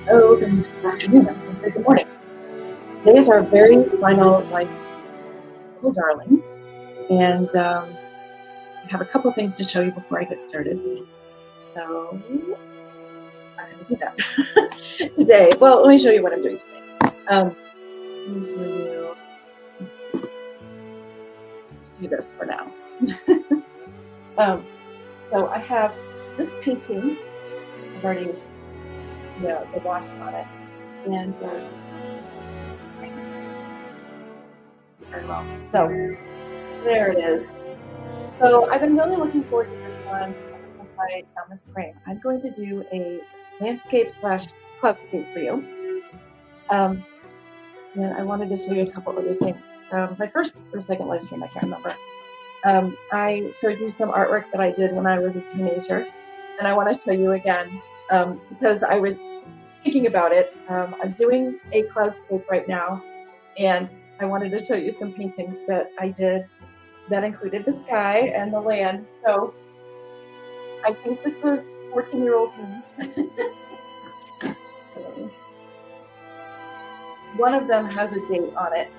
Hello, good afternoon. I was going to say good morning. Today is our very final live little darlings, and I have a couple things to show you before I get started. So I'm going to do that today. Well, let me show you what I'm doing today. Let me show you. Let's do this for now. So I have this painting. I've already the wash on it, and very well. So there it is. So I've been really looking forward to this one ever since I found this frame. I'm going to do a landscape / cloudscape for you. And I wanted to show you a couple other things. My first or second live stream, I can't remember. I showed you some artwork that I did when I was a teenager, and I want to show you again because I was thinking about it. I'm doing a cloudscape right now, and I wanted to show you some paintings that I did that included the sky and the land. So I think this was 14-year-old me. One of them has a date on it.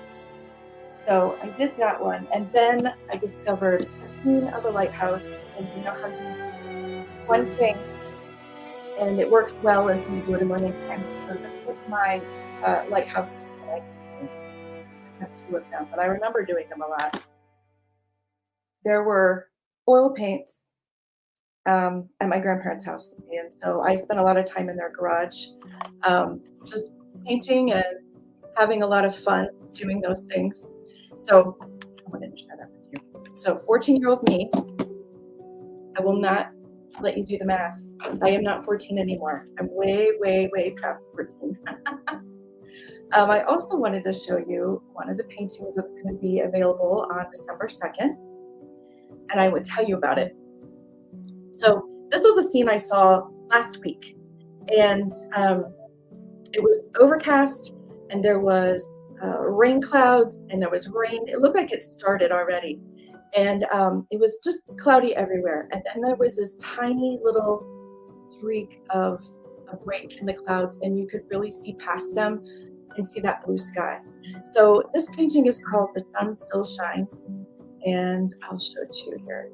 So I did that one. And then I discovered a scene of a lighthouse. And you know how you do one thing and it works well, and so you do it a million times. So this was my lighthouse scene that I have two of them, but I remember doing them a lot. There were oil paints at my grandparents' house, and so I spent a lot of time in their garage, just painting and having a lot of fun doing those things. So I wanted to share that with you. So 14-year-old me, I will not let you do the math. I am not 14 anymore. I'm way, way, way past 14. I also wanted to show you one of the paintings that's going to be available on December 2nd, and I would tell you about it. So this was a scene I saw last week, and it was overcast, and there was rain clouds, and there was rain. It looked like it started already, and it was just cloudy everywhere. And then there was this tiny little streak of a break in the clouds, and you could really see past them and see that blue sky. So this painting is called "The Sun Still Shines," and I'll show it to you here.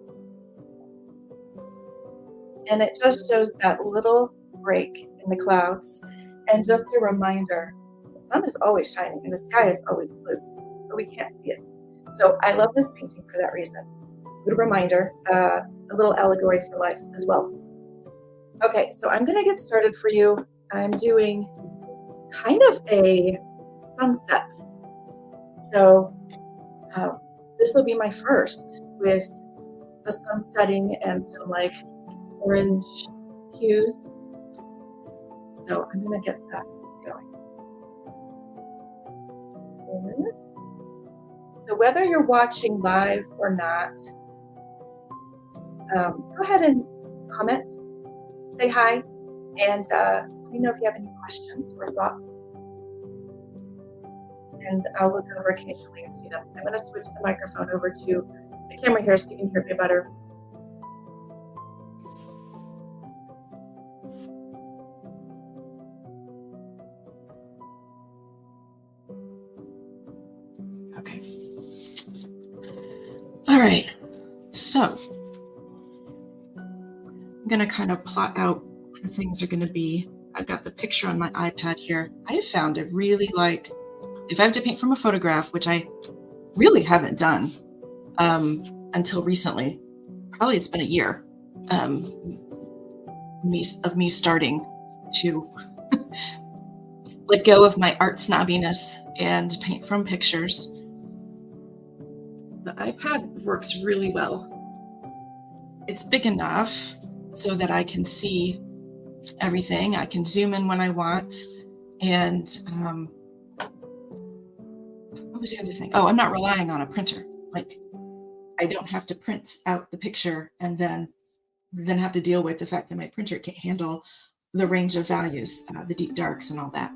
And it just shows that little break in the clouds, and just a reminder, the sun is always shining and the sky is always blue, but we can't see it. So I love this painting for that reason. It's a good reminder, a little allegory for life as well. Okay, so I'm gonna get started for you. I'm doing kind of a sunset. So this will be my first with the sun setting and some like orange hues. So I'm gonna get that going. So whether you're watching live or not, go ahead and comment, say hi, and let me know if you have any questions or thoughts. And I'll look over occasionally and see them. I'm gonna switch the microphone over to the camera here so you can hear me better. Okay. All right. So I'm gonna kind of plot out where things are gonna be. I've got the picture on my iPad here. I have found it really like, if I have to paint from a photograph, which I really haven't done until recently, probably it's been a year of me starting to let go of my art snobbiness and paint from pictures. The iPad works really well. It's big enough so that I can see everything. I can zoom in when I want. And what was the other thing? Oh, I'm not relying on a printer. Like, I don't have to print out the picture and then have to deal with the fact that my printer can't handle the range of values, the deep darks and all that.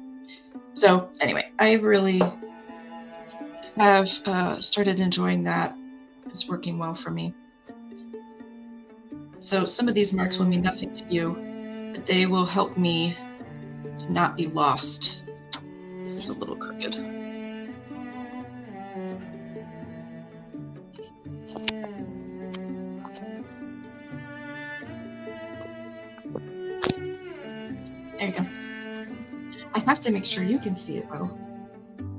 So anyway, I really have started enjoying that. It's working well for me. So some of these marks will mean nothing to you, but they will help me to not be lost. This is a little crooked. There you go. I have to make sure you can see it well.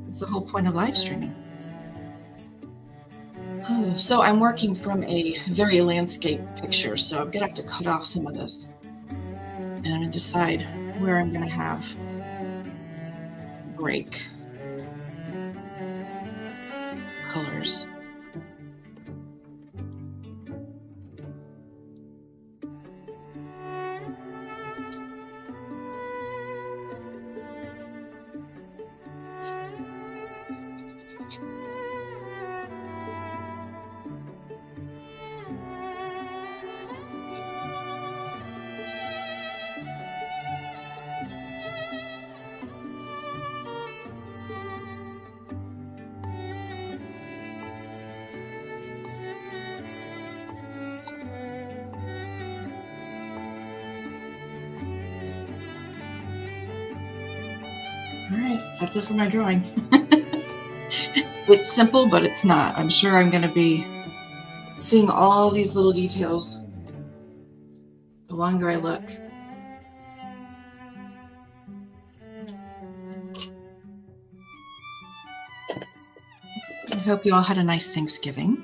It's the whole point of live streaming. Oh, so I'm working from a very landscape picture, so I'm gonna have to cut off some of this. And I'm gonna decide where I'm gonna have break colors. All right, that's it for my drawing. It's simple, but it's not. I'm sure I'm going to be seeing all these little details the longer I look. I hope you all had a nice Thanksgiving.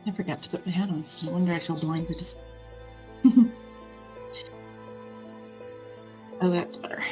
I forgot to put my hat on. No wonder I feel blinded. Oh, that's better.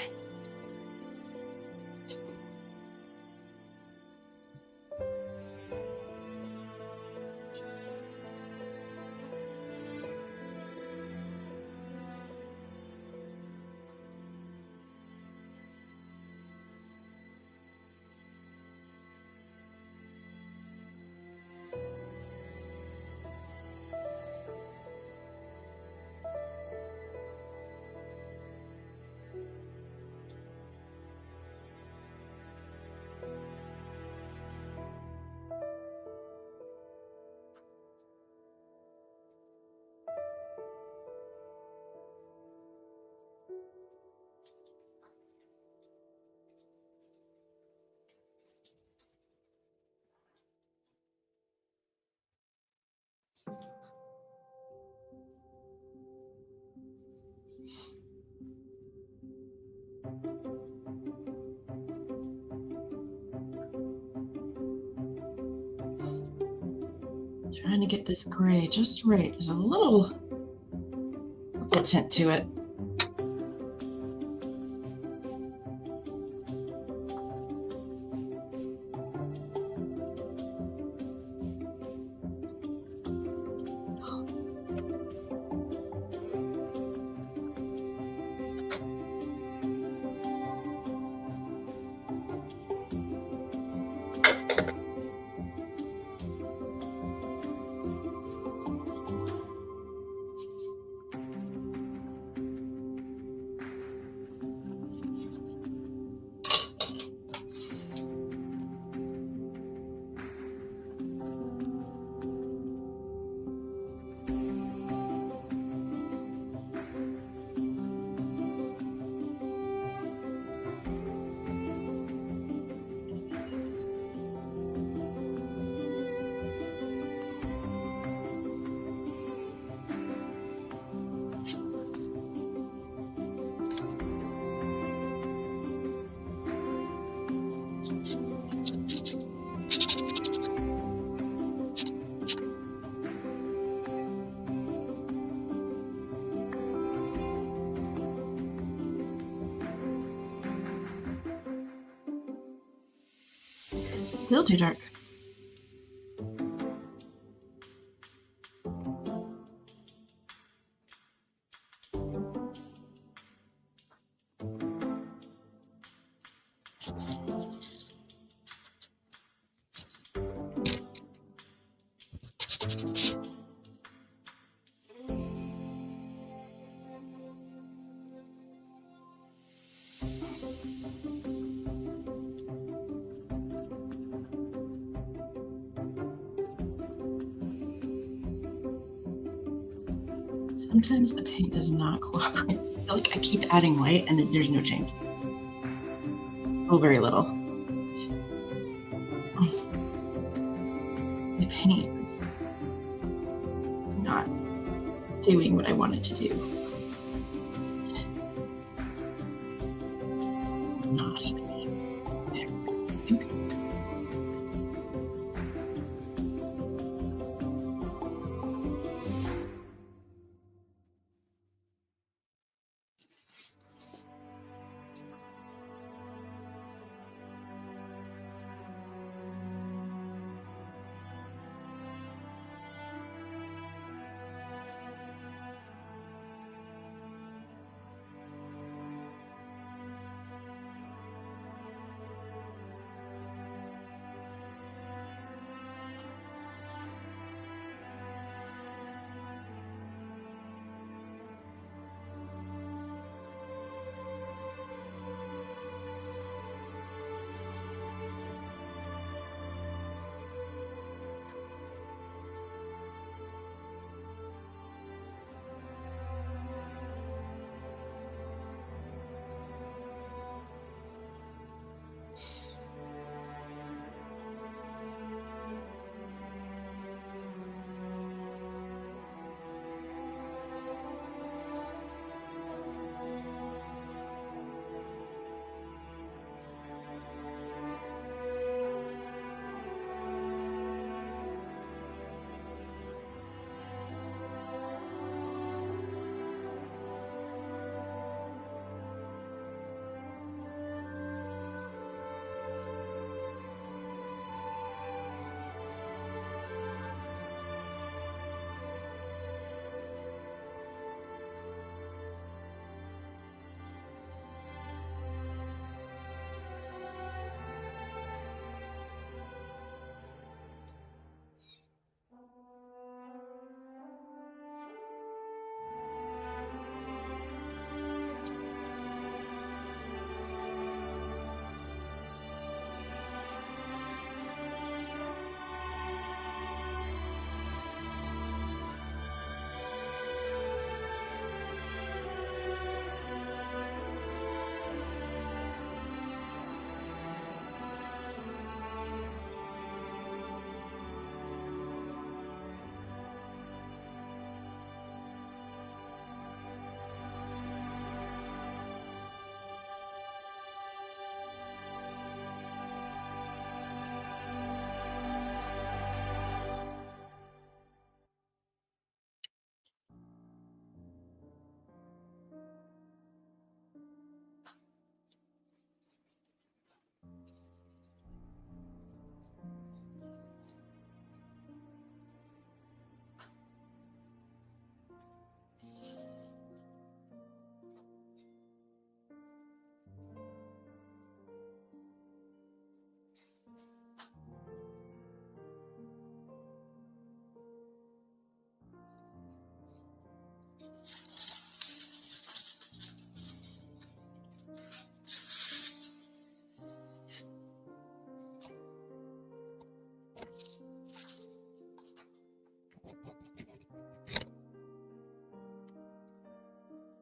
Trying to get this gray just right. There's a little purple tint to it. Still too dark. Sometimes the paint does not cooperate. I feel like I keep adding white and there's no change. Oh, very little. The paint is not doing what I want it to do. Not even.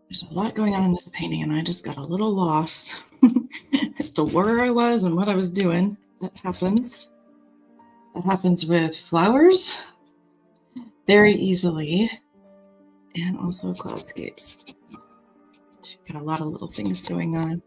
There's a lot going on in this painting, and I just got a little lost as to where I was and what I was doing. That happens. That happens with flowers very easily, and also cloudscapes. Got a lot of little things going on.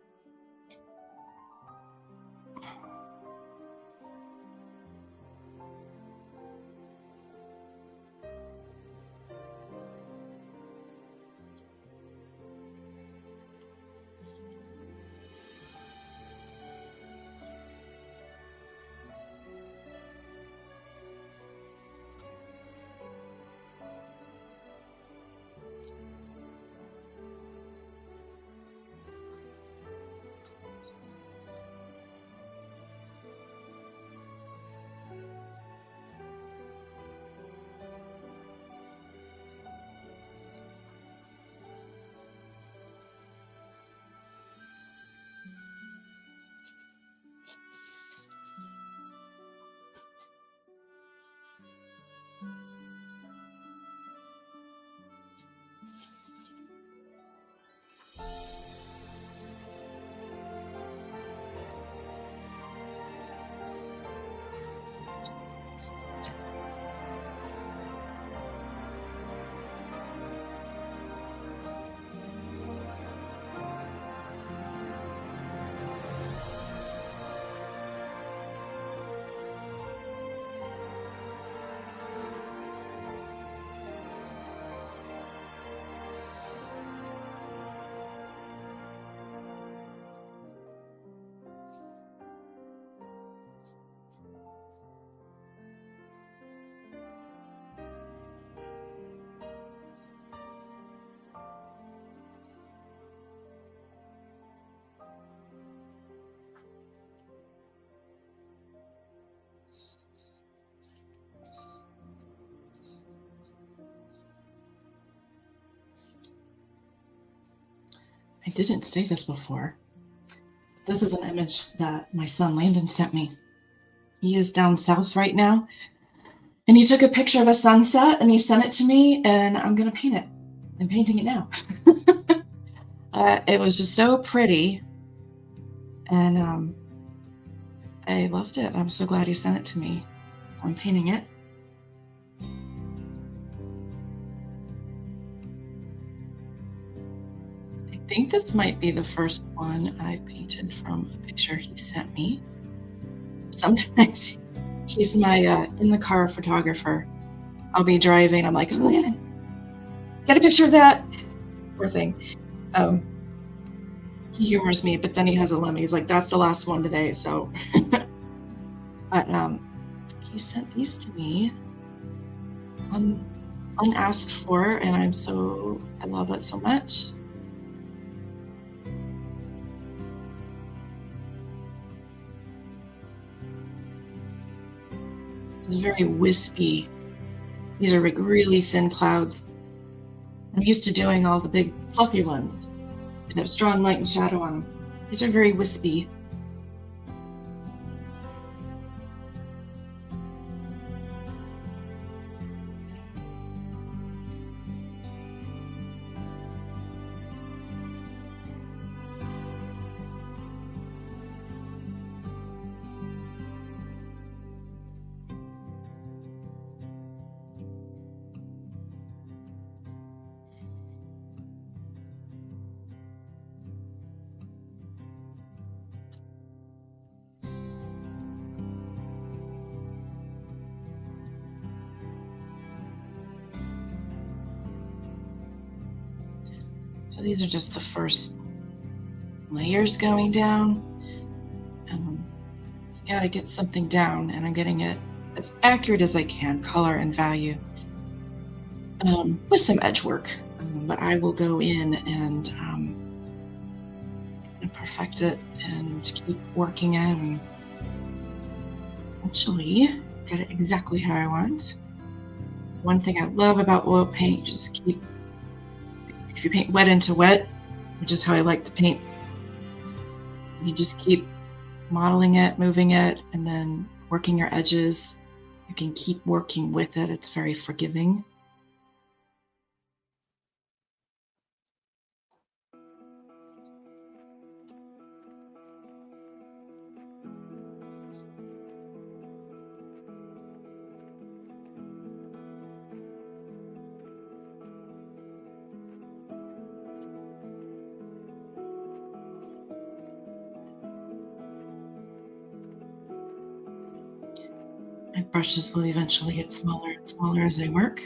I didn't say this before. This is an image that my son Landon sent me. He is down south right now, and he took a picture of a sunset and he sent it to me, and I'm gonna paint it. I'm painting it now. It was just so pretty, and I loved it. I'm so glad he sent it to me. I'm painting it. I think this might be the first one I painted from a picture he sent me. Sometimes he's my in the car photographer. I'll be driving. I'm like, oh, yeah, get a picture of that. Poor thing. He humors me, but then he has a limit. He's like, that's the last one today. So, but he sent these to me unasked for, and I love it so much. This is very wispy. These are like really thin clouds. I'm used to doing all the big fluffy ones and have strong light and shadow on them. These are very wispy. So these are just the first layers going down. You gotta get something down, and I'm getting it as accurate as I can, color and value, with some edge work. But I will go in and perfect it and keep working it and eventually get it exactly how I want. One thing I love about oil paint, if you paint wet into wet, which is how I like to paint, you just keep modeling it, moving it, and then working your edges. You can keep working with it. It's very forgiving. My brushes will eventually get smaller and smaller as they work.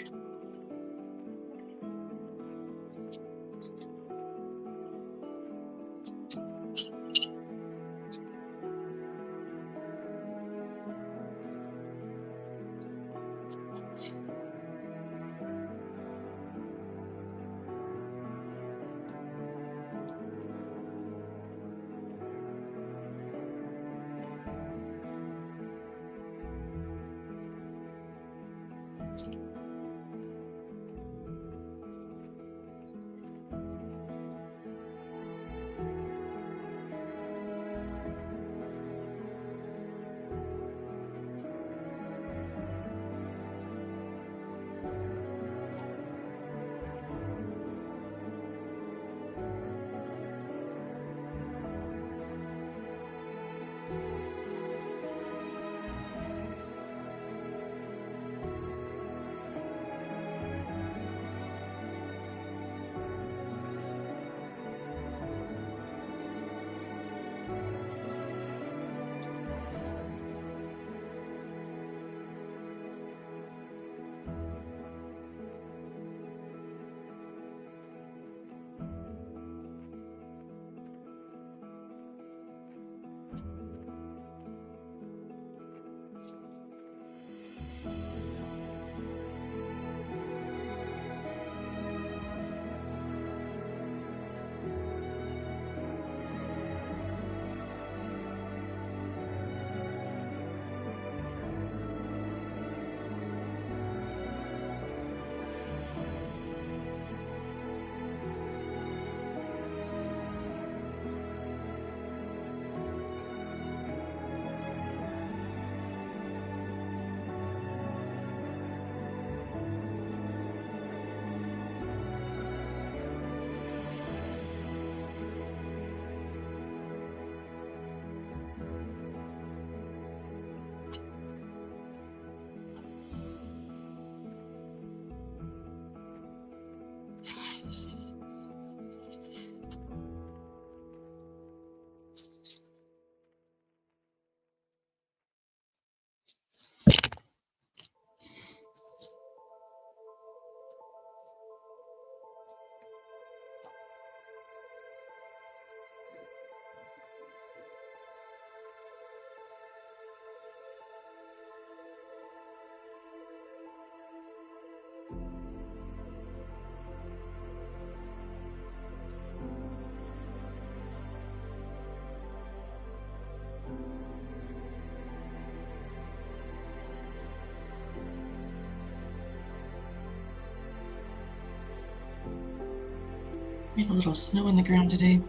We had a little snow on the ground today.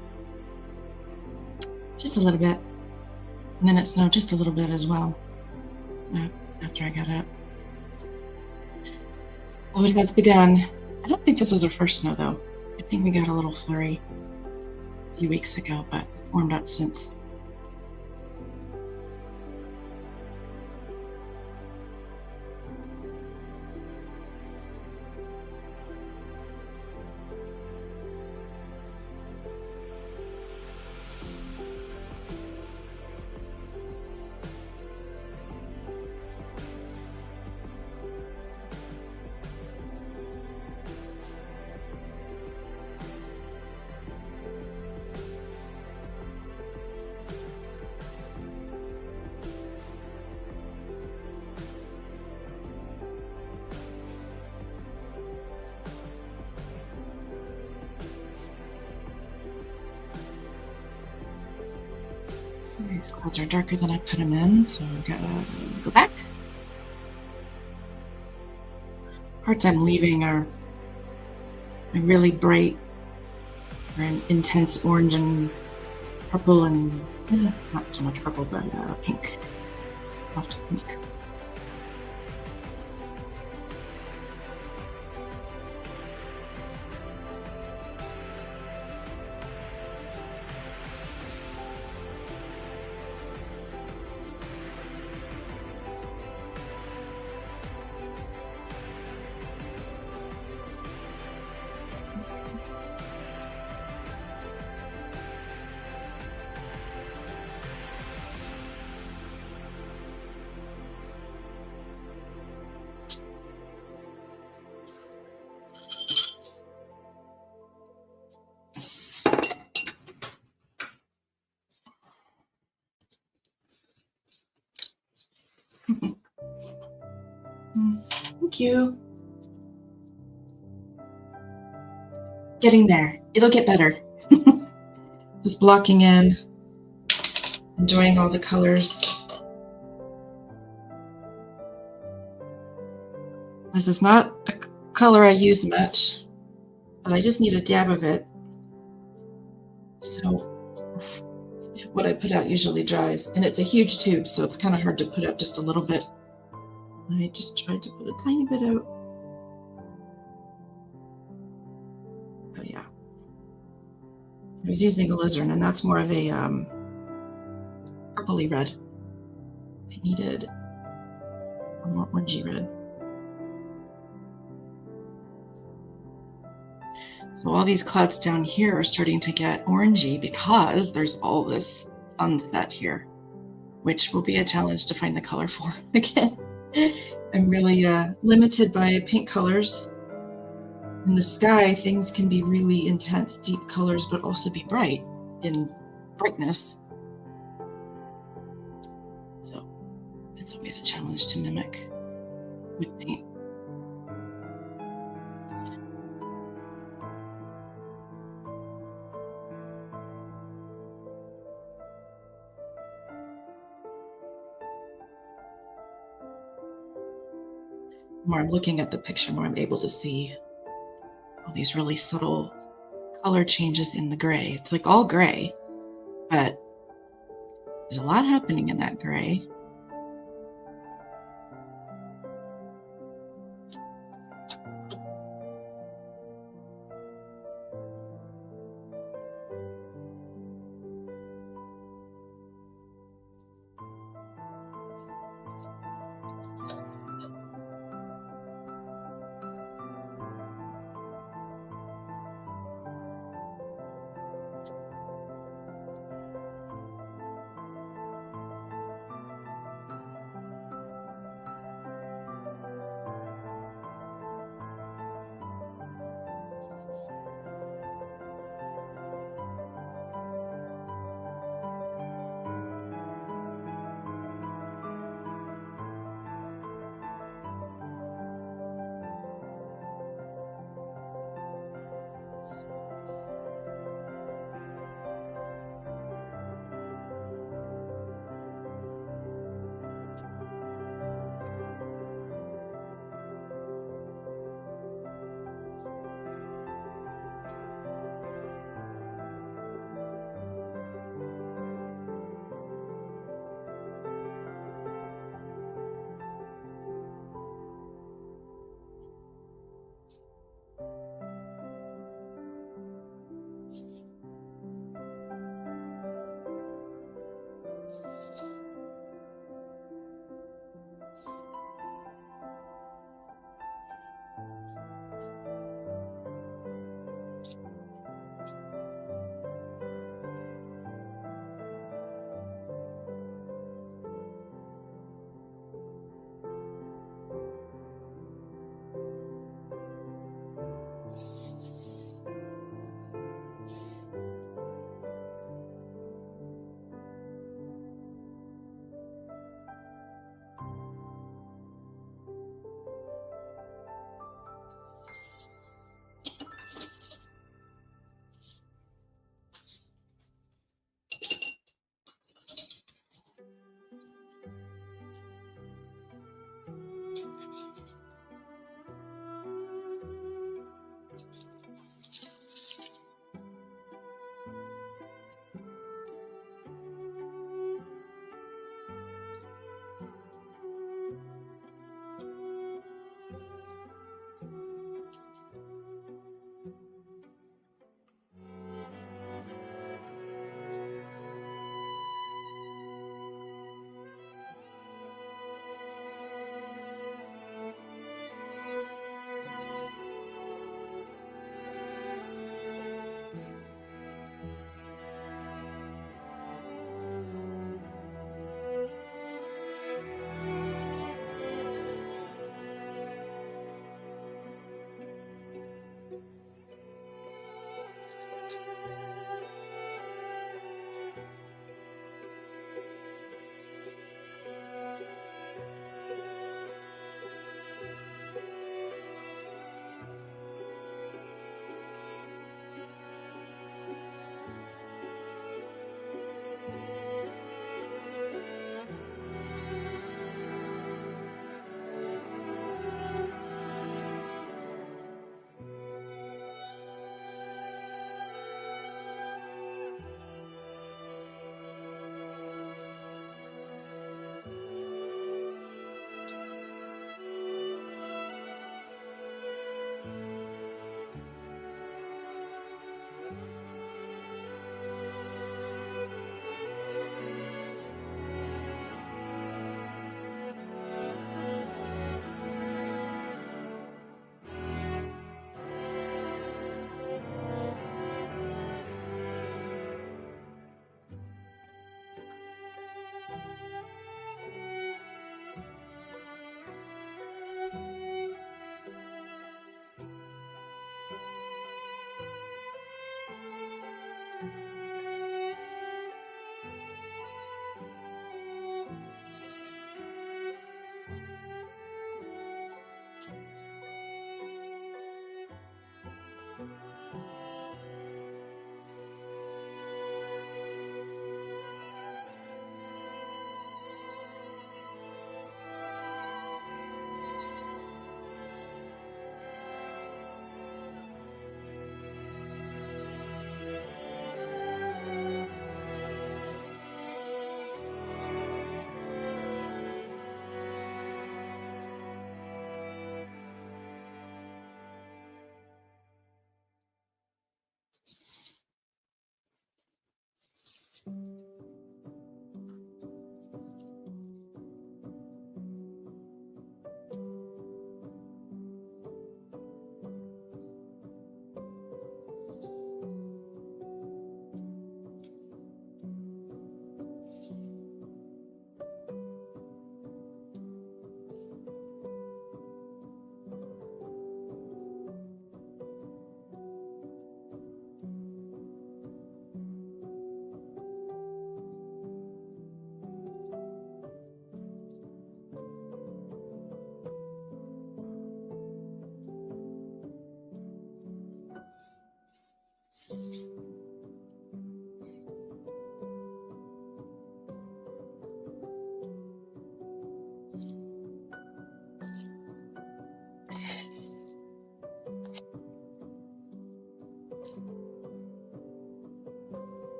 Just a little bit. And then it snowed just a little bit as well after I got up. Oh, it has begun. I don't think this was our first snow, though. I think we got a little flurry a few weeks ago, but it warmed up since. These clouds are darker than I put them in, so I've got to go back. Parts I'm leaving are really bright or intense orange and purple and not so much purple, but pink. Soft pink. Thank you. Getting there. It'll get better. Just blocking in, enjoying all the colors. This is not a color I use much, but I just need a dab of it. So what I put out usually dries, and it's a huge tube, so it's kind of hard to put out just a little bit. I just tried to put a tiny bit out. Oh yeah. I was using alizarin, and that's more of a purpley red. I needed a more orangey red. So all these clouds down here are starting to get orangey because there's all this sunset here, which will be a challenge to find the color for again. I'm really limited by paint colors. In the sky, things can be really intense, deep colors, but also be bright in brightness. So it's always a challenge to mimic with paint. The more I'm looking at the picture, more I'm able to see all these really subtle color changes in the gray. It's like all gray, but there's a lot happening in that gray.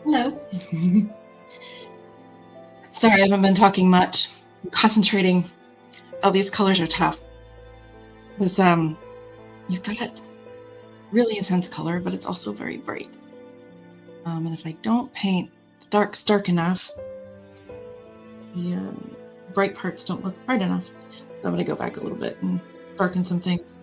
Hello. Sorry, I haven't been talking much. I'm concentrating. Oh, these colors are tough. Because you've got really intense color, but it's also very bright. And if I don't paint the darks dark enough, the bright parts don't look bright enough. So I'm going to go back a little bit and darken some things.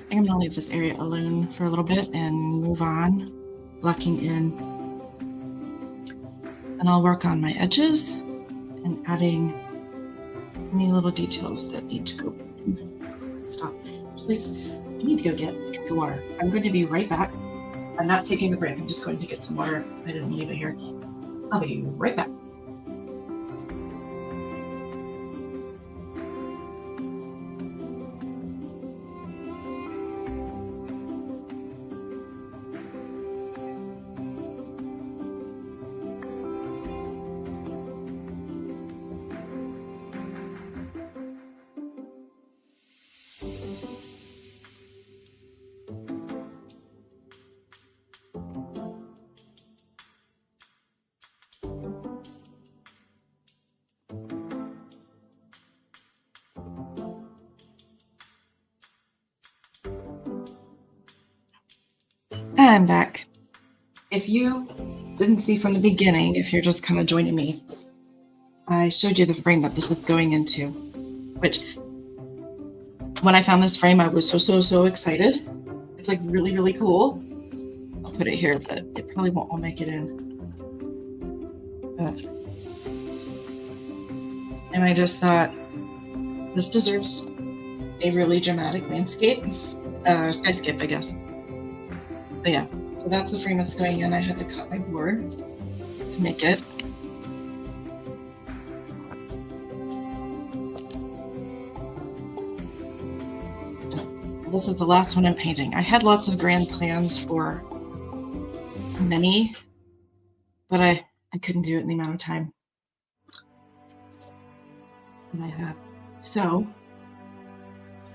I think I'm going to leave this area alone for a little bit and move on, blocking in. And I'll work on my edges and adding any little details that need to go. Stop. Actually, I need to go get a drink of water. I'm going to be right back. I'm not taking a break. I'm just going to get some water. I didn't leave it here. I'll be right back. I'm back. If you didn't see from the beginning, if you're just kind of joining me, I showed you the frame that this is going into, which when I found this frame, I was so excited. It's like really, really cool. I'll put it here, but it probably won't all make it in. And I just thought This deserves a really dramatic landscape, skyscape, I guess. But yeah, so that's the frame that's going in. I had to cut my board to make it. This is the last one I'm painting. I had lots of grand plans for many, but I couldn't do it in the amount of time that I have. So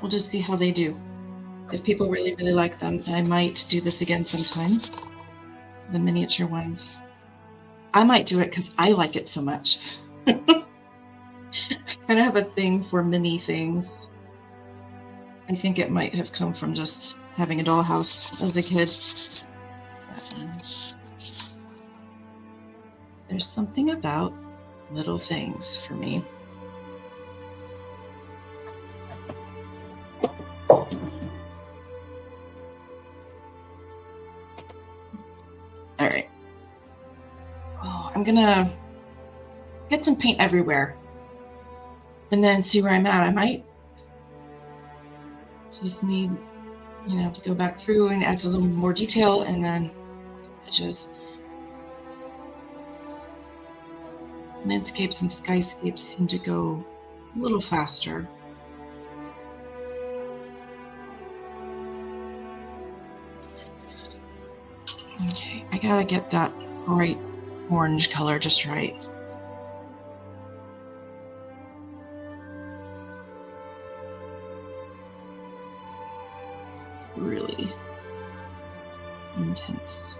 we'll just see how they do. If people really, really like them, I might do this again sometime. The miniature ones. I might do it because I like it so much. I kind of have a thing for mini things. I think it might have come from just having a dollhouse as a kid. There's something about little things for me. All right. Oh, I'm gonna get some paint everywhere and then see where I'm at. I might just need, to go back through and add a little more detail and then edges. Landscapes and skyscapes seem to go a little faster. Okay, I gotta get that bright orange color just right. Really intense.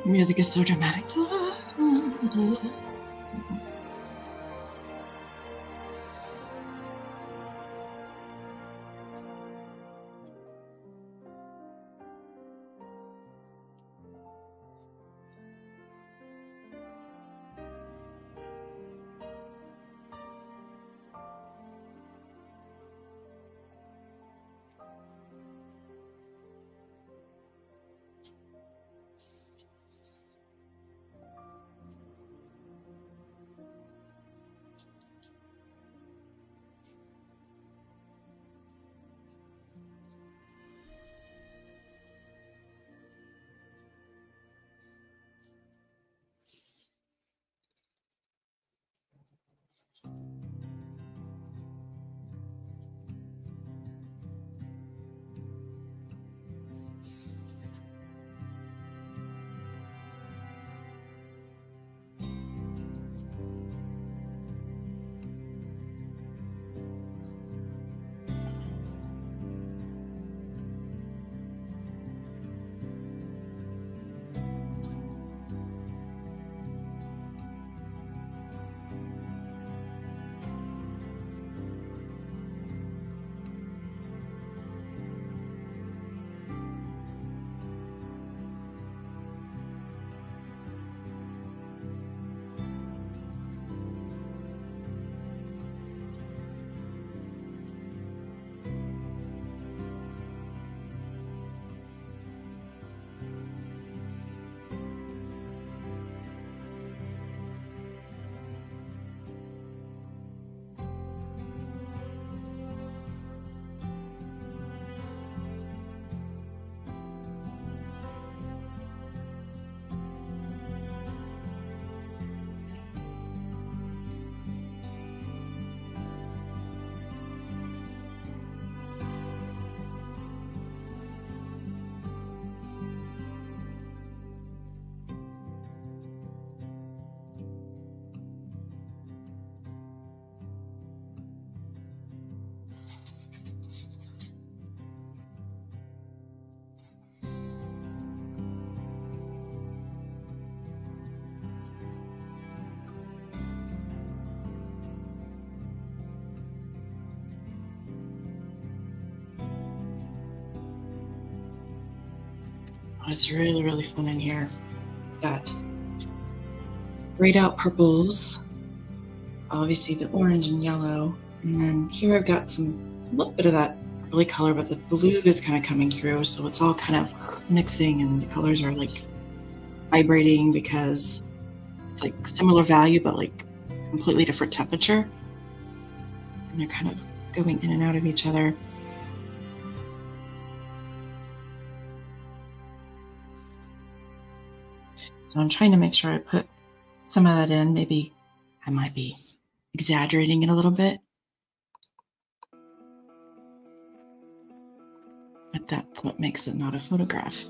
Music is so dramatic. It's really, really fun in here. It's got grayed out purples, obviously the orange and yellow, and then here I've got a little bit of that early color, but the blue is kind of coming through, so it's all kind of mixing, and the colors are like vibrating because it's like similar value, but like completely different temperature, and they're kind of going in and out of each other. So I'm trying to make sure I put some of that in. Maybe I might be exaggerating it a little bit, but that's what makes it not a photograph.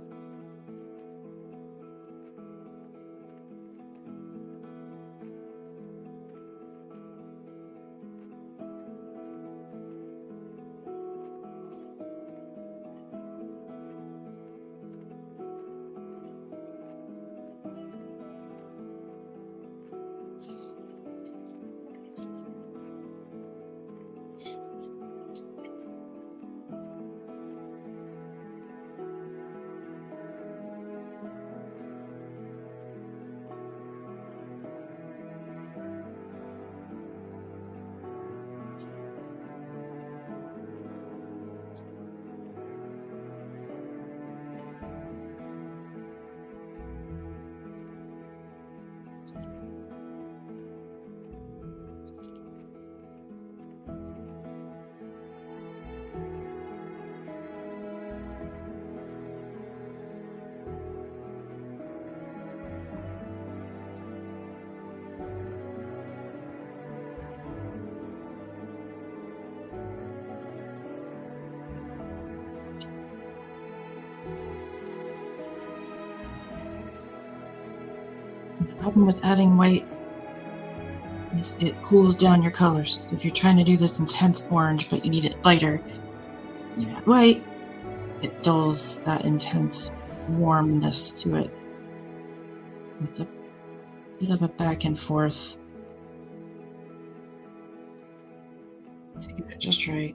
The problem with adding white is it cools down your colors. So if you're trying to do this intense orange, but you need it lighter, you add white, it dulls that intense warmness to it. It's a bit of a back and forth to get it just right.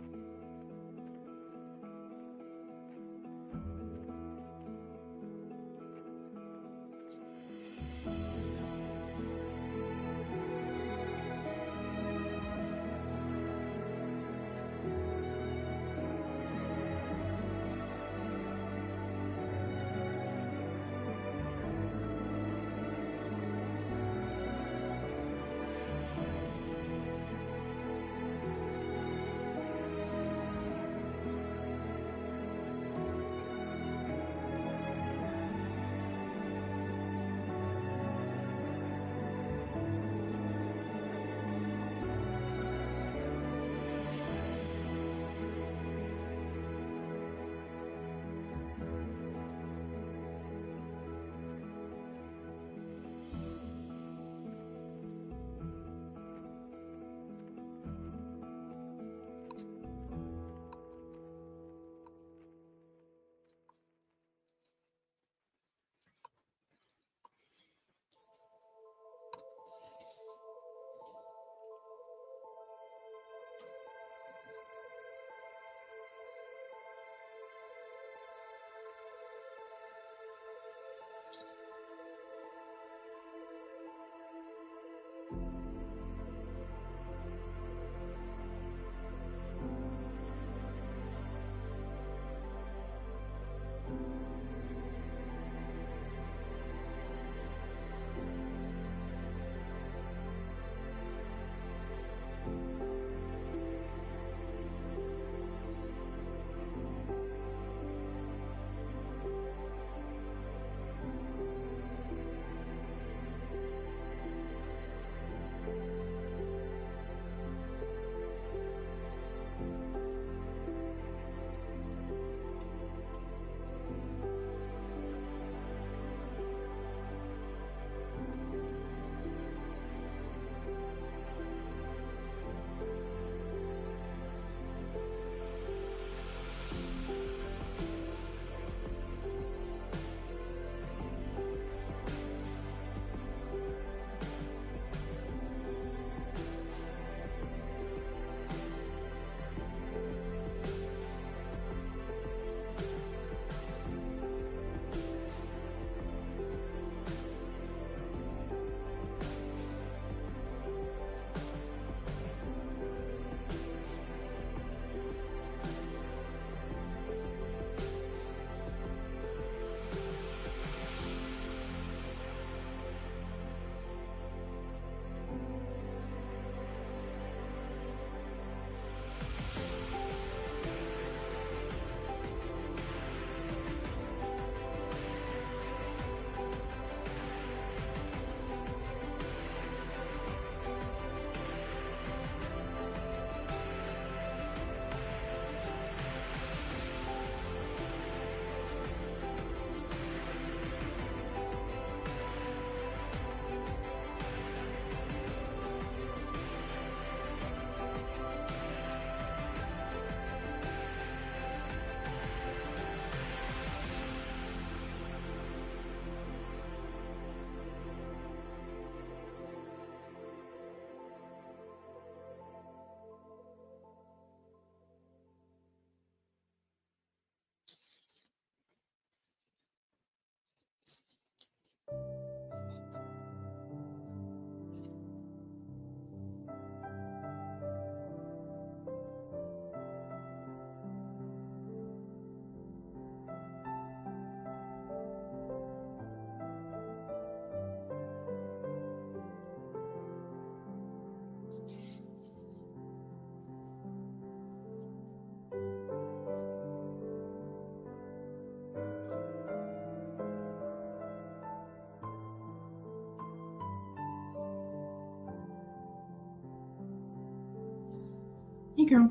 Hey, girl.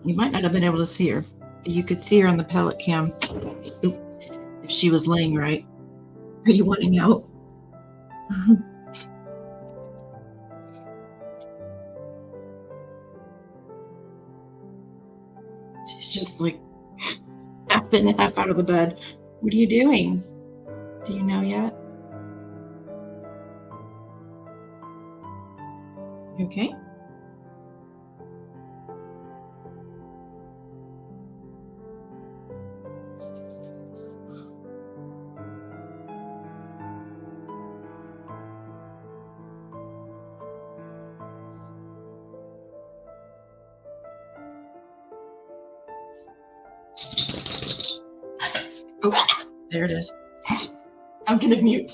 You might not have been able to see her. You could see her on the pellet cam if she was laying right. Are you wanting out? She's just like half in, half out of the bed. What are you doing? Do you know yet? You okay? Oh, there it is. I'm gonna mute.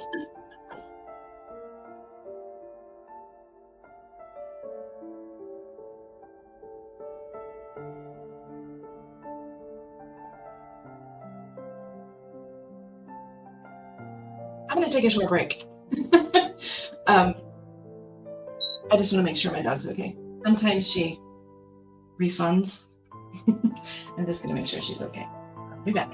I'm gonna take a short break. I just want to make sure my dog's okay. Sometimes she refunds. I'm just gonna make sure she's okay. I'll be back.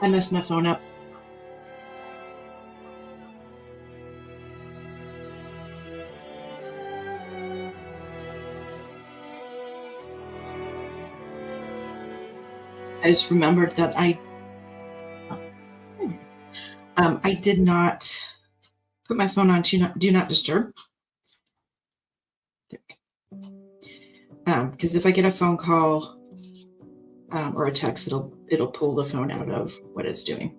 I messed my phone up. I just remembered that I did not put my phone on do not disturb. Because if I get a phone call or a text, it'll pull the phone out of what it's doing.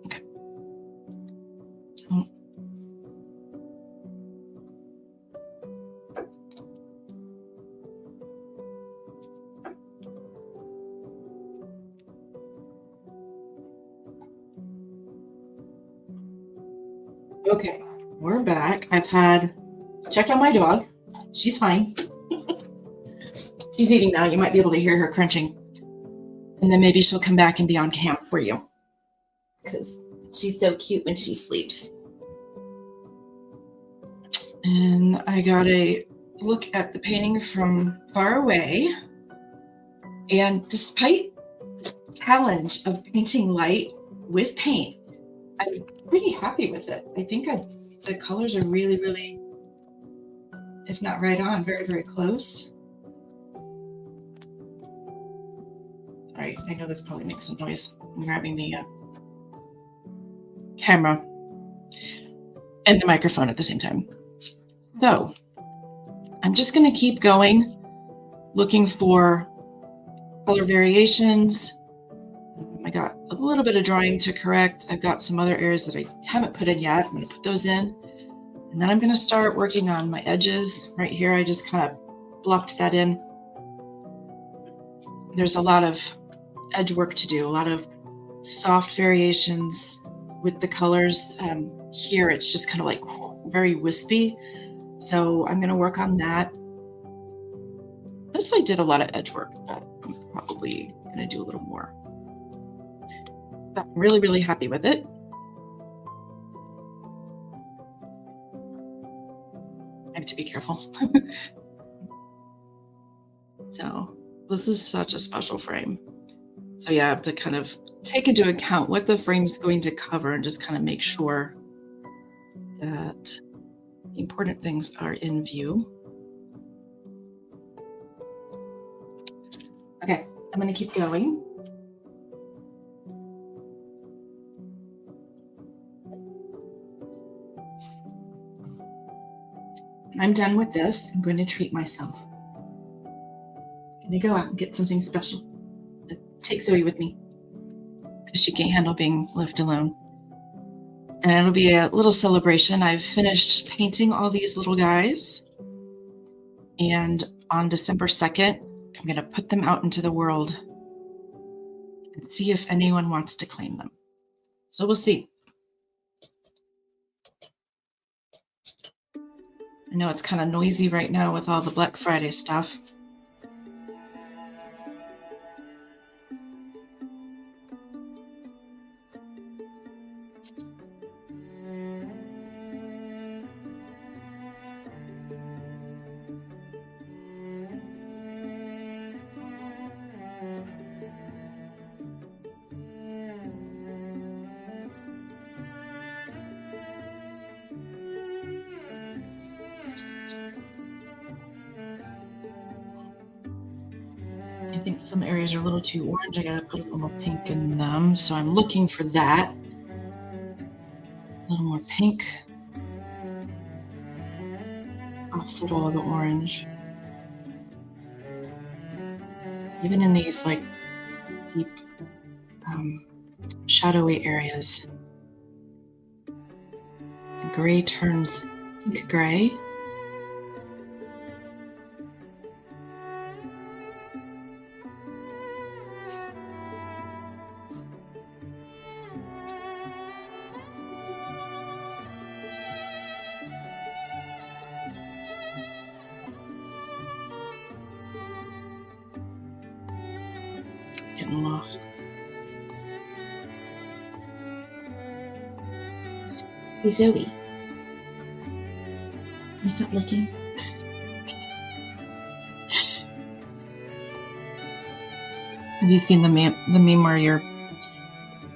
Okay. Okay, we're back. I've checked on my dog. She's fine. She's eating now. You might be able to hear her crunching. And then maybe she'll come back and be on cam for you. Because she's so cute when she sleeps. And I got a look at the painting from far away. And despite the challenge of painting light with paint, I'm pretty happy with it. I think the colors are really, really, if not right on, very, very close. Sorry, I know this probably makes some noise. I'm grabbing the camera and the microphone at the same time. So I'm just going to keep going, looking for color variations. I got a little bit of drawing to correct. I've got some other areas that I haven't put in yet. I'm going to put those in. And then I'm going to start working on my edges. Right here, I just kind of blocked that in. There's a lot of edge work to do, a lot of soft variations with the colors. Here, it's just kind of like very wispy. So I'm going to work on that. This I did a lot of edge work, but I'm probably going to do a little more. But I'm really, really happy with it. I have to be careful. So this is such a special frame. So yeah, I have to kind of take into account what the frame's going to cover and just kind of make sure that the important things are in view. Okay, I'm going to keep going. When I'm done with this, I'm going to treat myself. I'm going to go out and get something special. Take Zoe with me because she can't handle being left alone. And it'll be a little celebration. I've finished painting all these little guys. And on December 2nd, I'm going to put them out into the world and see if anyone wants to claim them. So we'll see. I know it's kind of noisy right now with all the Black Friday stuff. I think some areas are a little too orange. I gotta put a little more pink in them. So I'm looking for that. A little more pink. Offset all of the orange. Even in these like deep shadowy areas. The gray turns pink gray. Getting lost. Hey Zoe, can you stop looking? Have you seen the meme where you're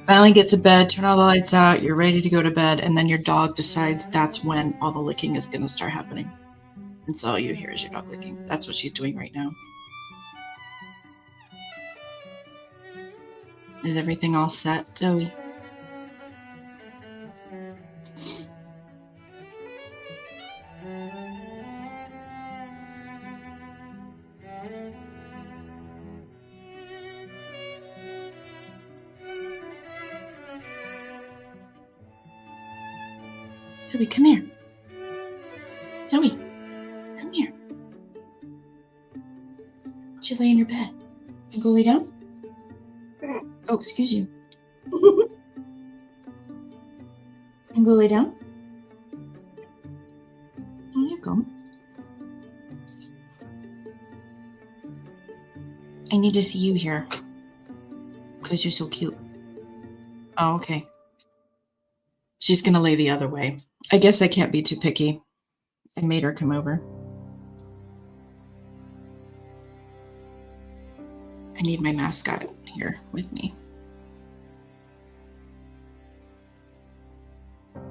finally get to bed, turn all the lights out, you're ready to go to bed, and then your dog decides that's when all the licking is going to start happening. And so all you hear is your dog licking. That's what she's doing right now. Is everything all set, Zoe? Zoe, come here. Zoe, come here. Why don't you lay in your bed? You go lay down? Oh, excuse you. And go lay down? There you go. I need to see you here. Because you're so cute. Oh, okay. She's going to lay the other way. I guess I can't be too picky. I made her come over. I need my mascot here with me. All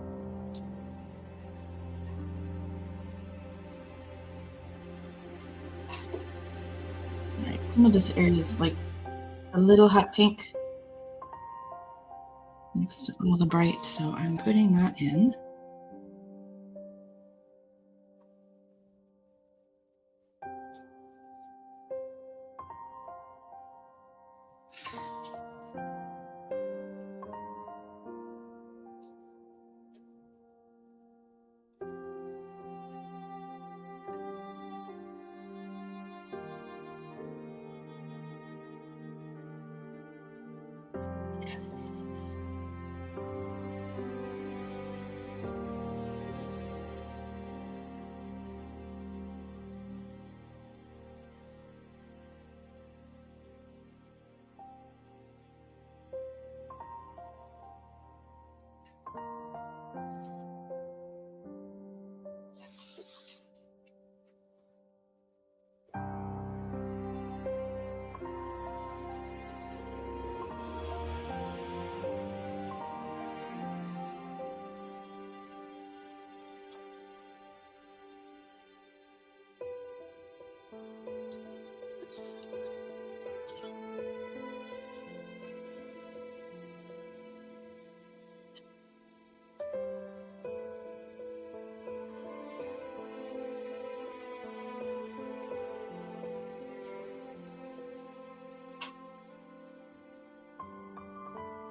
right, some of this area is like a little hot pink next to all the bright, so I'm putting that in.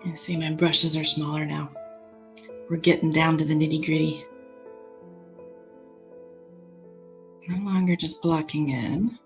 You see, my brushes are smaller now. We're getting down to the nitty-gritty. No longer just blocking in.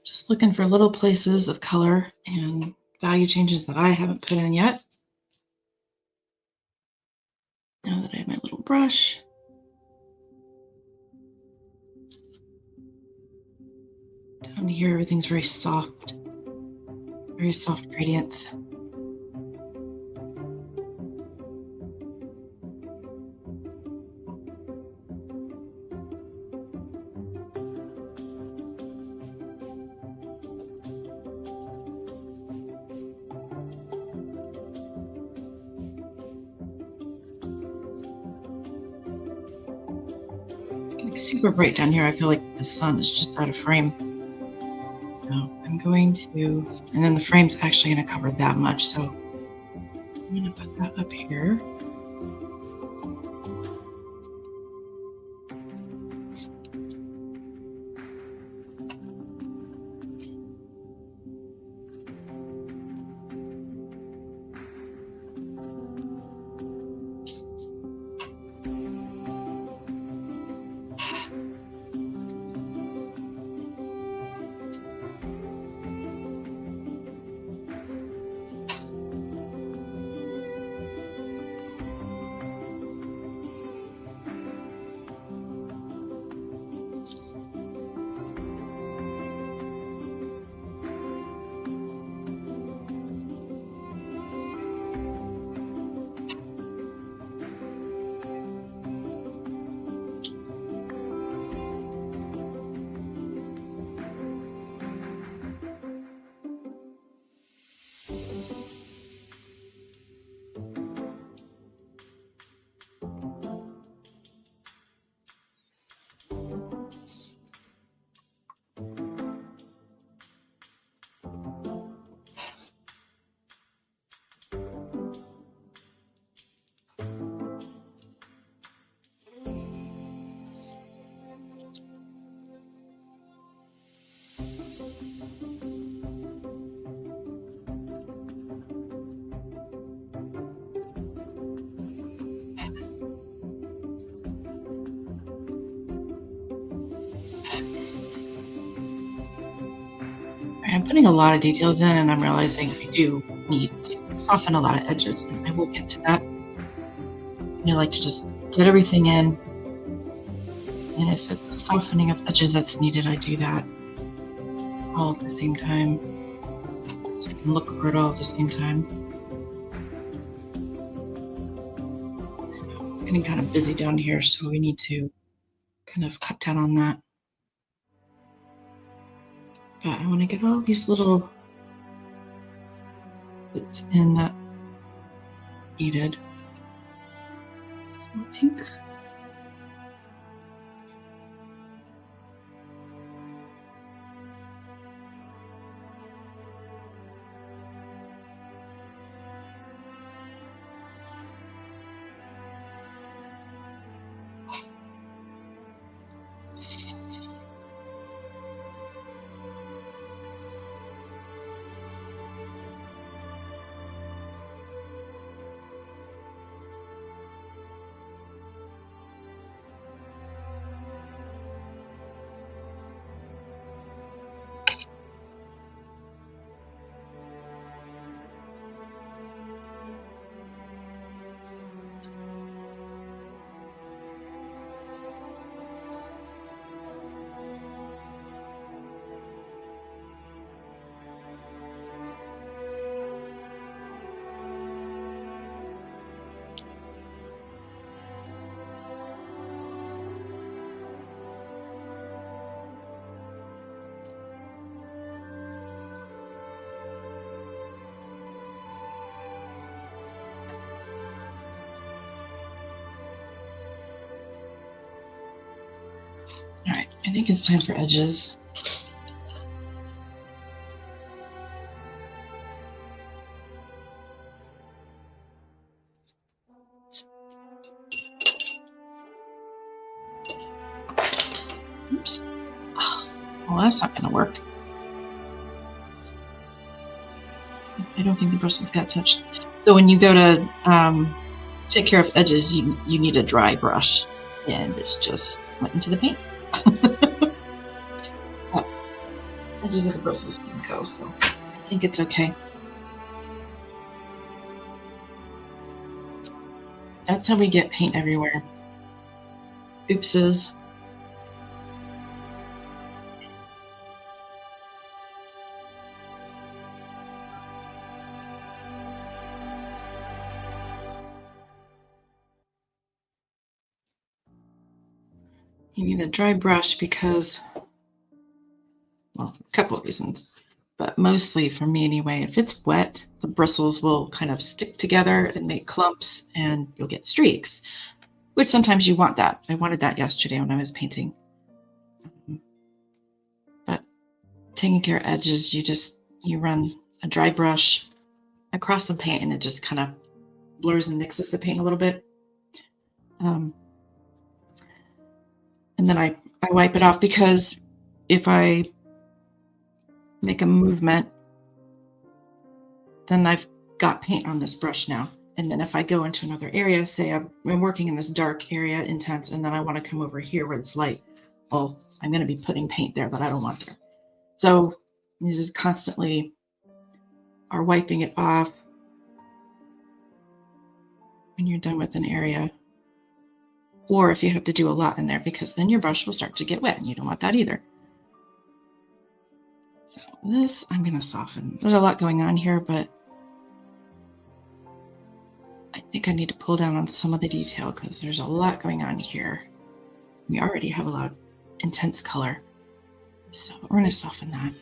Just looking for little places of color and value changes that I haven't put in yet. Now that I have my little brush. Down here, everything's very soft gradients. It's getting super bright down here. I feel like the sun is just out of frame. So So I'm going to, and then the frame's actually going to cover that much. So I'm going to put that up here. I'm putting a lot of details in, and I'm realizing I do need to soften a lot of edges, and I will get to that. I like to just get everything in, and if it's a softening of edges that's needed, I do that all at the same time, so I can look for it all at the same time. So it's getting kind of busy down here, so we need to kind of cut down on that. But I want to get all these little bits in that needed. This is more pink. All right, I think it's time for edges. Oops. Oh, well, that's not going to work. I don't think the bristles got touched. So when you go to take care of edges, you need a dry brush, and it's just went into the paint. But edges of the bristles can go, so I think it's okay. That's how we get paint everywhere. Oopses. You need a dry brush because, well, a couple of reasons, but mostly for me anyway, if it's wet, the bristles will kind of stick together and make clumps and you'll get streaks, which sometimes you want that. I wanted that yesterday when I was painting. But taking care of edges, you run a dry brush across the paint and it just kind of blurs and mixes the paint a little bit. And then I wipe it off, because if I make a movement, then I've got paint on this brush now. And then if I go into another area, say I'm working in this dark area, intense, and then I want to come over here where it's light, well, I'm going to be putting paint there that I don't want there. So you just constantly are wiping it off when you're done with an area. Or if you have to do a lot in there, because then your brush will start to get wet and you don't want that either. So this I'm going to soften. There's a lot going on here, but I think I need to pull down on some of the detail because there's a lot going on here. We already have a lot of intense color. So we're going to soften that.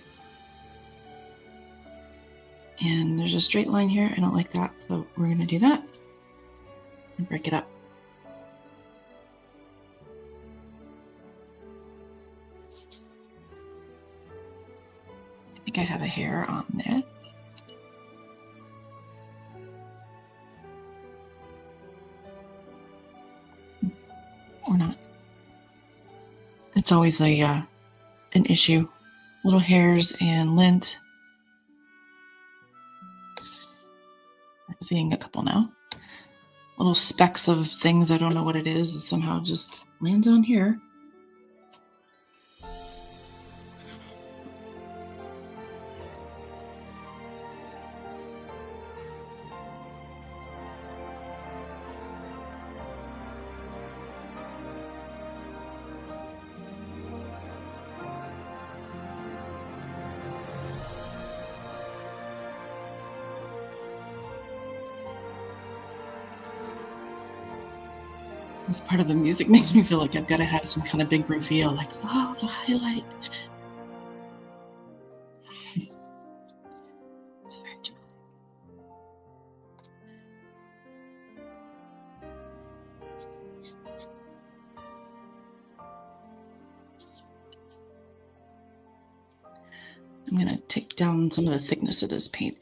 And there's a straight line here. I don't like that. So we're going to do that and break it up. I think I have a hair on there. Or not. It's always an issue. Little hairs and lint. I'm seeing a couple now. Little specks of things I don't know what it is. It somehow just lands on here. This part of the music makes me feel like I've got to have some kind of big reveal, like, oh, the highlight. It's very dramatic. I'm going to take down some of the thickness of this paint.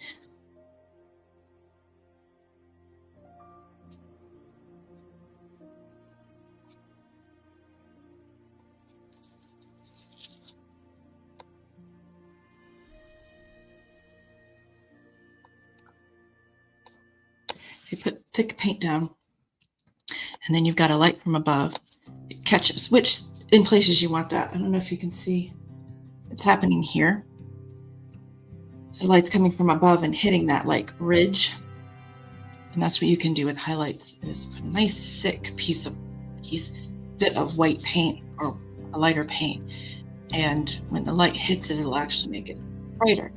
You put thick paint down, and then you've got a light from above. It catches, which in places you want that. I don't know if you can see. It's happening here. So light's coming from above and hitting that like ridge. And that's what you can do with highlights, is put a nice thick bit of white paint or a lighter paint. And when the light hits it, it'll actually make it brighter.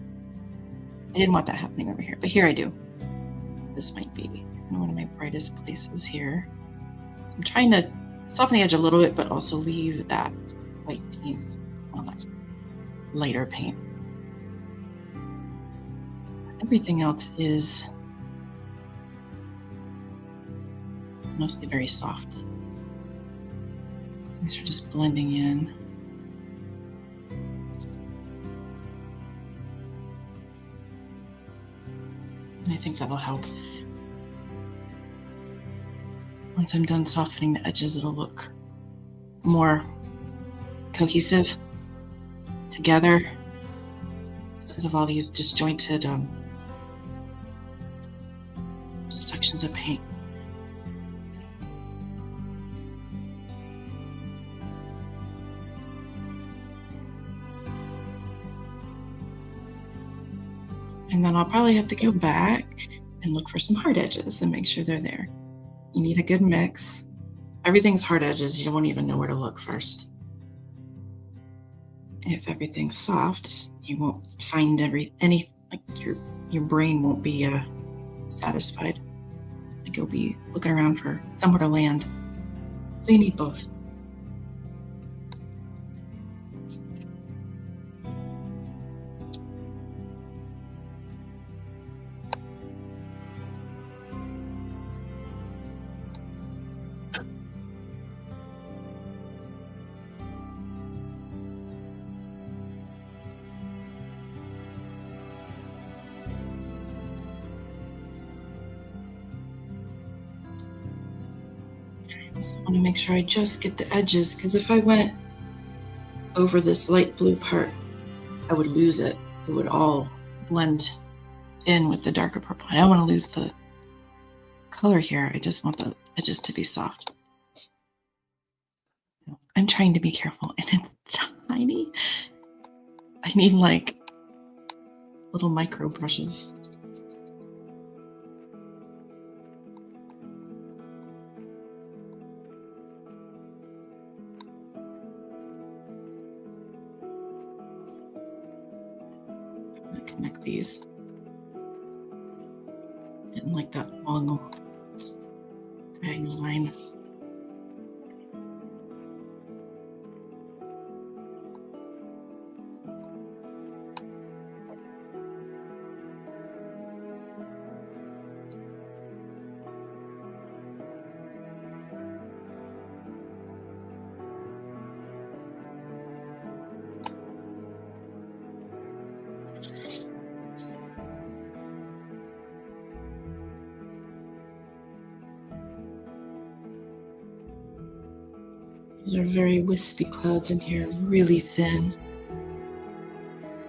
I didn't want that happening over here, but here I do. This might be one of my brightest places here. I'm trying to soften the edge a little bit, but also leave that white paint on that lighter paint. Everything else is mostly very soft. These are just blending in. And I think that'll help. Once I'm done softening the edges, it'll look more cohesive together instead of all these disjointed sections of paint. And then I'll probably have to go back and look for some hard edges and make sure they're there. You need a good mix. Everything's hard edges. You won't even know where to look first. If everything's soft, you won't find your brain won't be satisfied. Like you'll be looking around for somewhere to land. So you need both. also want to make sure I just get the edges, because if I went over this light blue part, I would lose it. It would all blend in with the darker purple. I don't want to lose the color here. I just want the edges to be soft. I'm trying to be careful, and it's tiny. I need like little micro brushes. I'm gonna connect these in like that long diagonal line. These are very wispy clouds in here, really thin.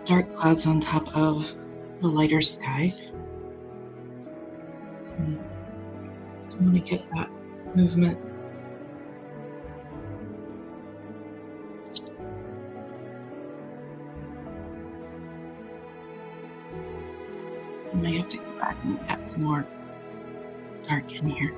Dark clouds on top of the lighter sky. So I want to get that movement. I might have to go back and add some more dark in here.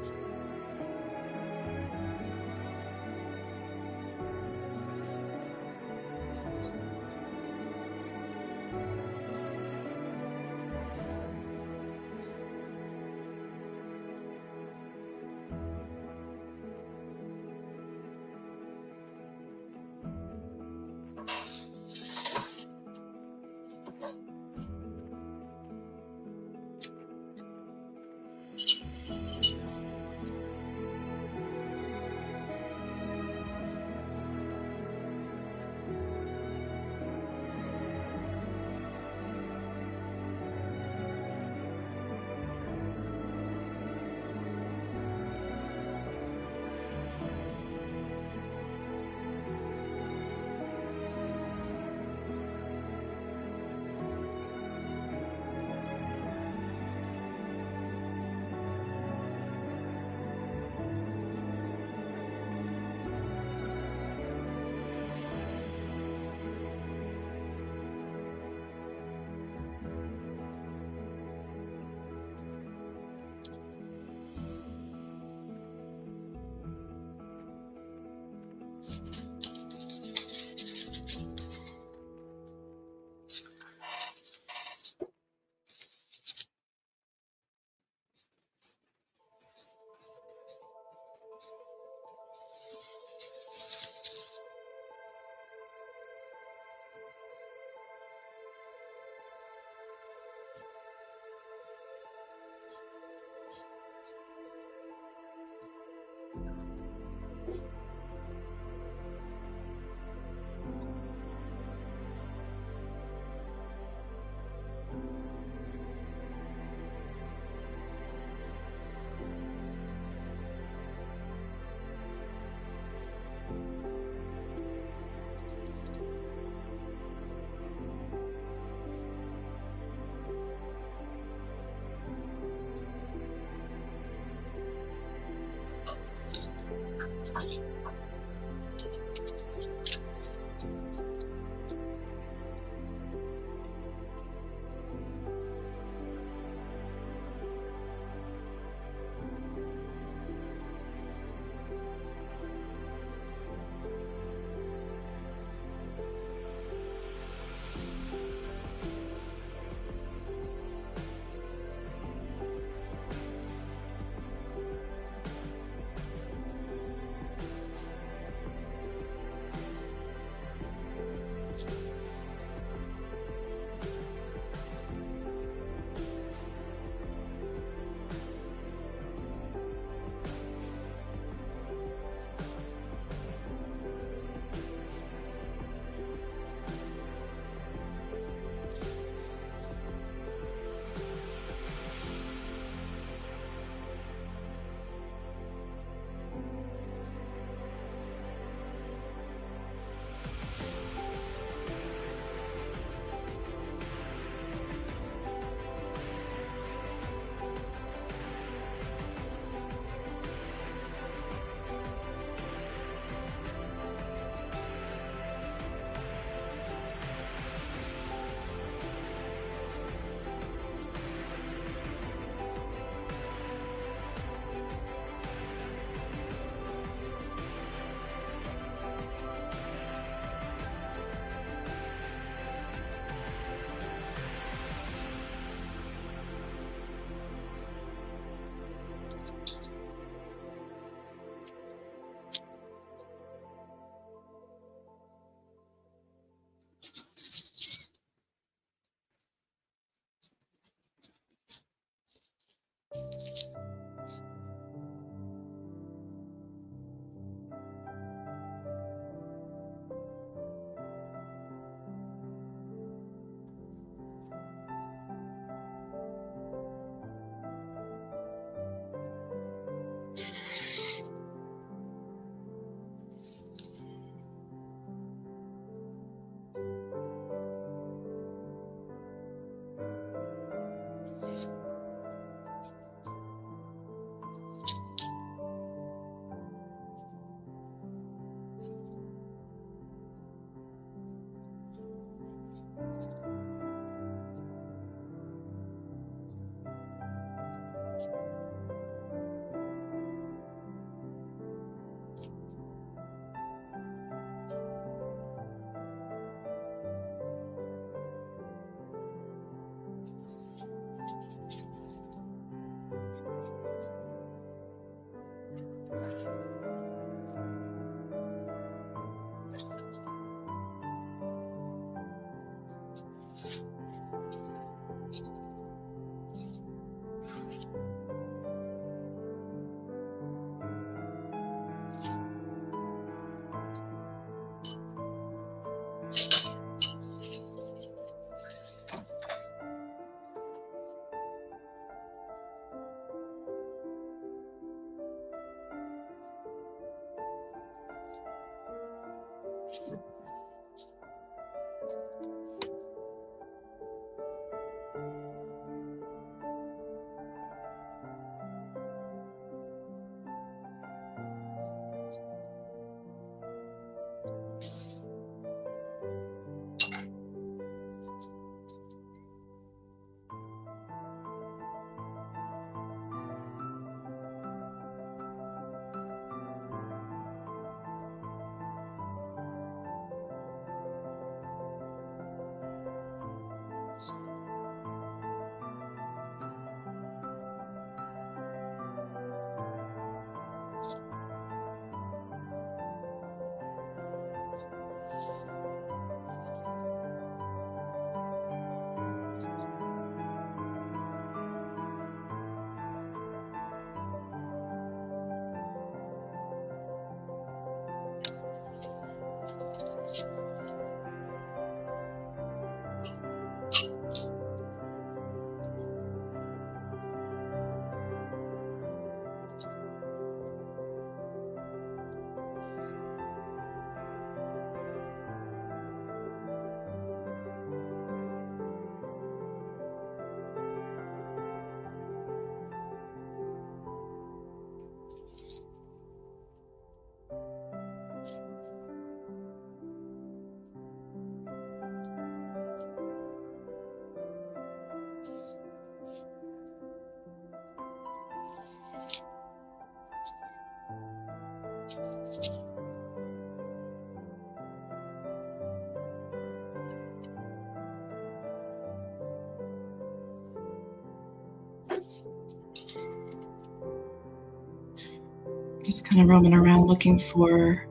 Just kind of roaming around looking for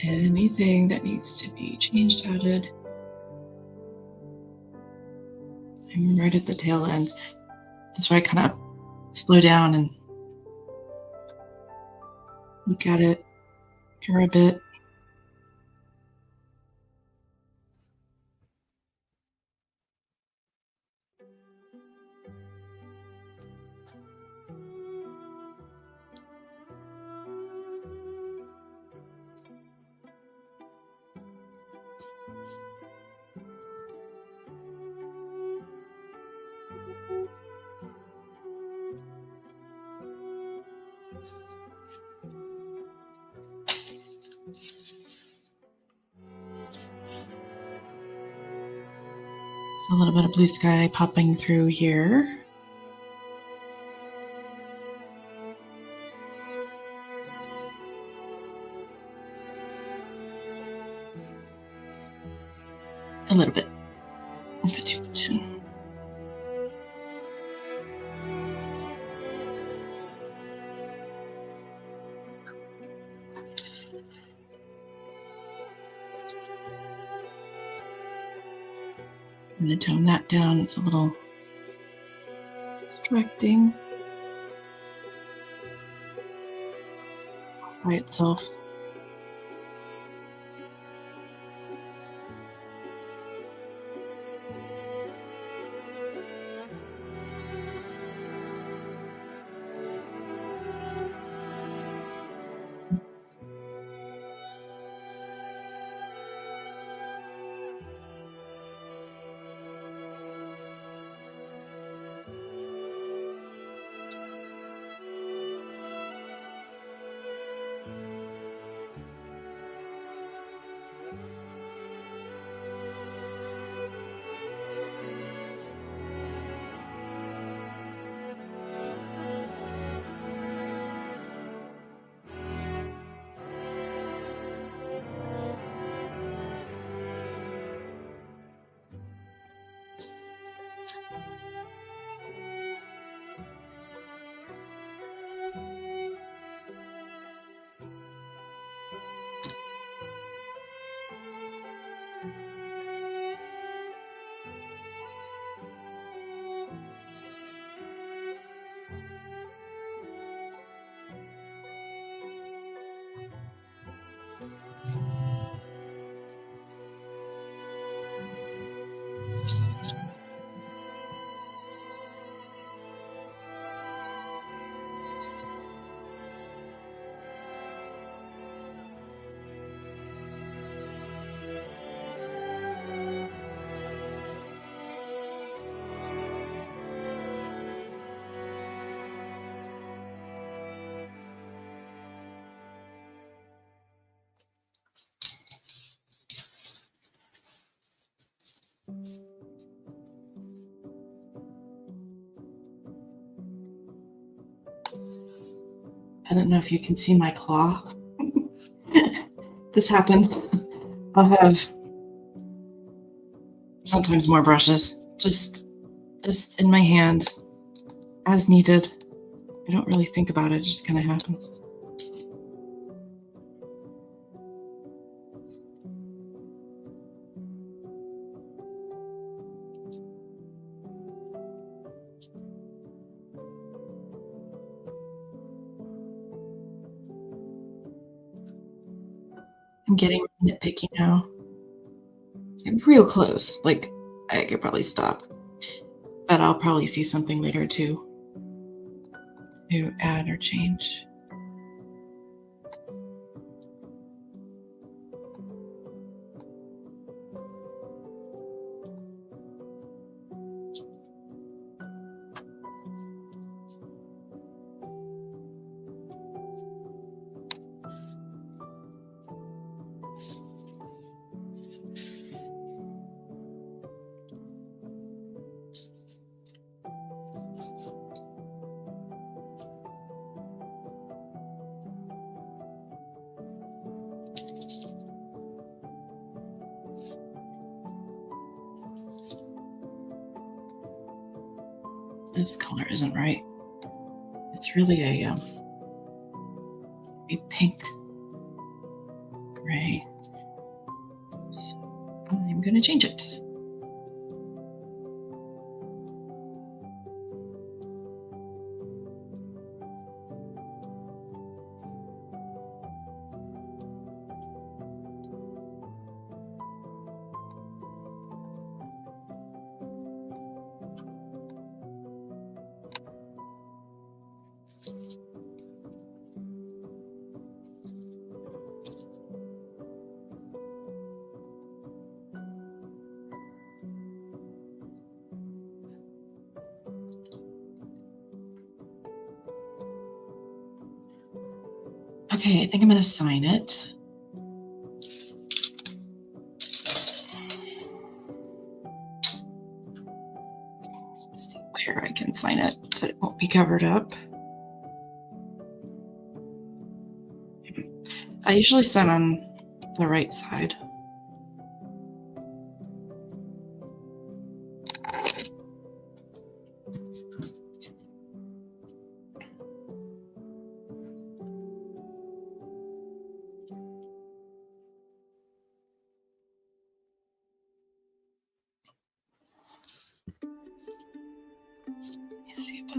anything that needs to be changed, added. I'm right at the tail end. That's why I kind of slow down and look at it for a bit. A little bit of blue sky popping through here. A little bit. Not too much. I'm going to tone that down. It's a little distracting by itself. I don't know if you can see my claw. This happens. I'll have sometimes more brushes, just in my hand as needed. I don't really think about it, it just kind of happens. I'm getting nitpicky now. I'm real close. Like, I could probably stop. But I'll probably see something later too to add or change. This color isn't right. It's really a pink gray. So I'm going to change it. Okay, I think I'm going to sign it. Let's see where I can sign it, but it won't be covered up. I usually sign on the right side.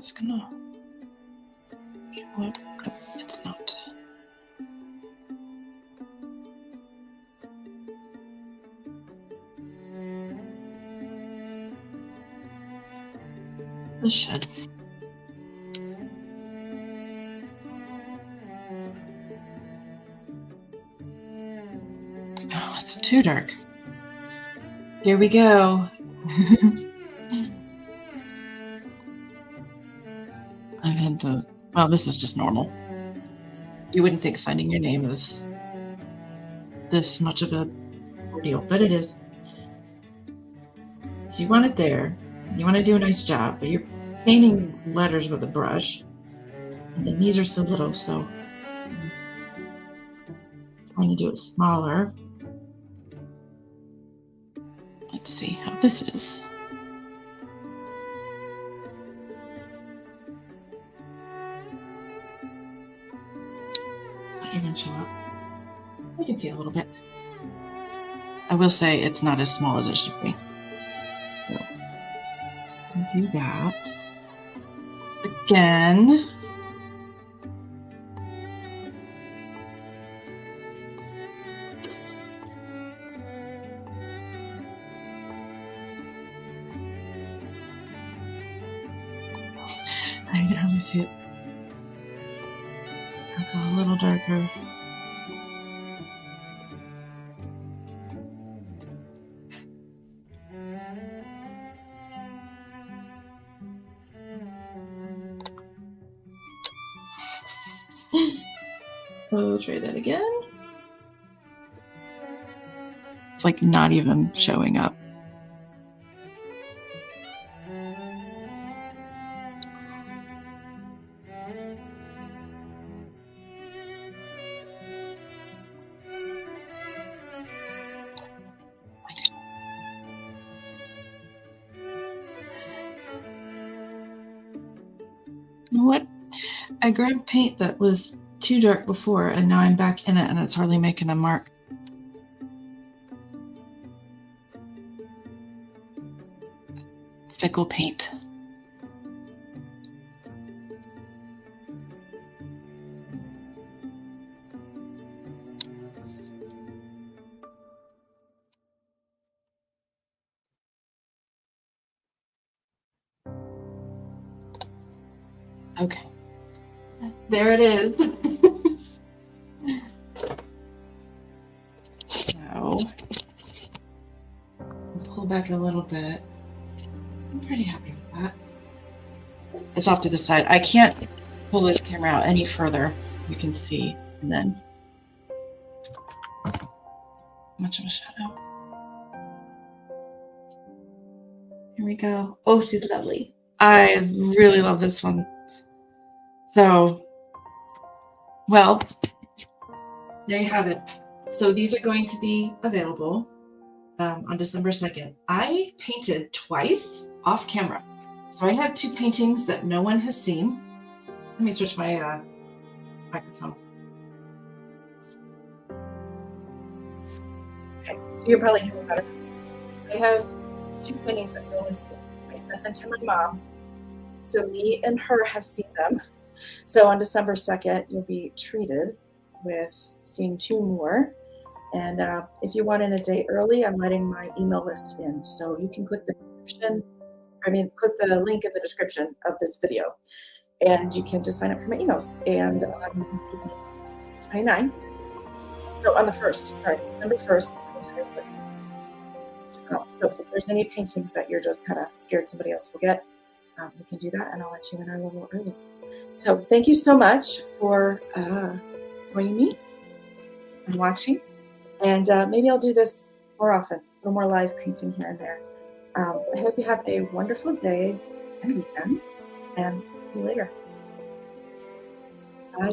it's gonna show up. Oh, it's not. This should. Oh, it's too dark. Here we go. I had to. Well, this is just normal. You wouldn't think signing your name is this much of a ordeal, but it is. So you want it there. You want to do a nice job, but you're painting letters with a brush. And then these are so little, so I'm trying to do it smaller. Let's see how this is. Not even show up. I can see a little bit. I will say it's not as small as it should be. So, do that again. I can hardly see it. I'll go a little darker. I'll try that again. It's like not even showing up. You know what? I grabbed paint that was too dark before, and now I'm back in it, and it's hardly making a mark. Fickle paint. Okay. There it is. Now, pull back a little bit. I'm pretty happy with that. It's off to the side. I can't pull this camera out any further so you can see. And then, much of a shadow. Here we go. Oh, she's lovely. I really love this one. So, well, there you have it. So these are going to be available on December 2nd. I painted twice off camera. So I have 2 paintings that no one has seen. Let me switch my microphone. Okay, you're probably hearing better. I have 2 paintings that no one's seen. I sent them to my mom. So me and her have seen them. So on December 2nd, you'll be treated with seeing 2 more. And if you want in a day early, I'm letting my email list in. So you can click the click the link in the description of this video. And you can just sign up for my emails. And on the 29th, no, on the 1st, sorry, December 1st, so if there's any paintings that you're just kind of scared somebody else will get, you can do that, and I'll let you in a little early. So thank you so much for joining me and watching. And maybe I'll do this more often, a little more live painting here and there. I hope you have a wonderful day and weekend, and see you later. Bye.